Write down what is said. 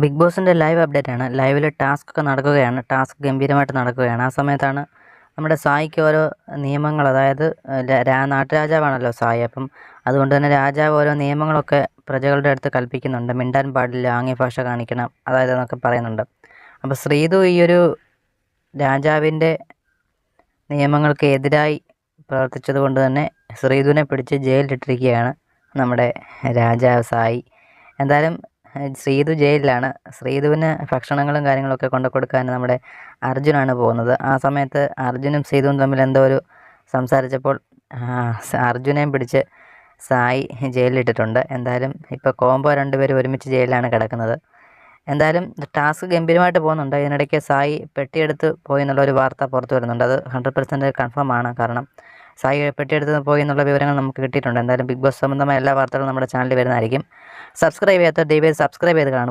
Big ബോസിൻ്റെ live update ആണ്. ലൈവിൽ ടാസ്ക് ഒക്കെ നടക്കുകയാണ്. ടാസ്ക് ഗംഭീരമായിട്ട് നടക്കുകയാണ്. ആ സമയത്താണ് നമ്മുടെ സായിക്ക് ഓരോ നിയമങ്ങൾ, അതായത് നാട്ടുരാജാവാണല്ലോ സായി. അപ്പം അതുകൊണ്ട് തന്നെ രാജാവ് ഓരോ നിയമങ്ങളൊക്കെ പ്രജകളുടെ അടുത്ത് കൽപ്പിക്കുന്നുണ്ട്. മിണ്ടാൻ പാടില്ല, ആംഗ്യ ഭാഷ കാണിക്കണം, അതായത് എന്നൊക്കെ പറയുന്നുണ്ട്. അപ്പോൾ ശ്രീതു ഈ ഒരു രാജാവിൻ്റെ നിയമങ്ങൾക്ക് എതിരായി പ്രവർത്തിച്ചത് കൊണ്ട് തന്നെ ശ്രീതുവിനെ പിടിച്ച് ജയിലിലിട്ടിരിക്കുകയാണ് നമ്മുടെ രാജാവ് സായി. എന്തായാലും ശ്രീതു ജയിലിലാണ്. ശ്രീതുവിന് ഭക്ഷണങ്ങളും കാര്യങ്ങളൊക്കെ കൊണ്ടു കൊടുക്കാൻ നമ്മുടെ അർജുനാണ് പോകുന്നത്. ആ സമയത്ത് അർജുനും ശ്രീതുവും തമ്മിൽ എന്തോ ഒരു സംസാരിച്ചപ്പോൾ അർജുനെയും പിടിച്ച് സായി ജയിലിലിട്ടിട്ടുണ്ട്. എന്തായാലും ഇപ്പോൾ കോംബോ രണ്ടുപേരും ഒരുമിച്ച് ജയിലിലാണ് കിടക്കുന്നത്. എന്തായാലും ടാസ്ക് ഗംഭീരമായിട്ട് പോകുന്നുണ്ട്. ഇതിനിടയ്ക്ക് സായി പെട്ടിയെടുത്ത് പോയി എന്നുള്ളൊരു വാർത്ത പുറത്തു വരുന്നുണ്ട്. അത് 100% കൺഫേം ആണ്. കാരണം സായി പെട്ടിയെടുത്ത് പോയി എന്നുള്ള വിവരങ്ങൾ നമുക്ക് കിട്ടിയിട്ടുണ്ട്. എന്തായാലും ബിഗ് ബോസ് സംബന്ധമായ എല്ലാ വാർത്തകളും നമ്മുടെ ചാനലിൽ വരുന്നതായിരിക്കും. സബ്സ്ക്രൈബ് ചെയ്യാത്ത ദയവായി സബ്സ്ക്രൈബ് ചെയ്ത് കാണുക.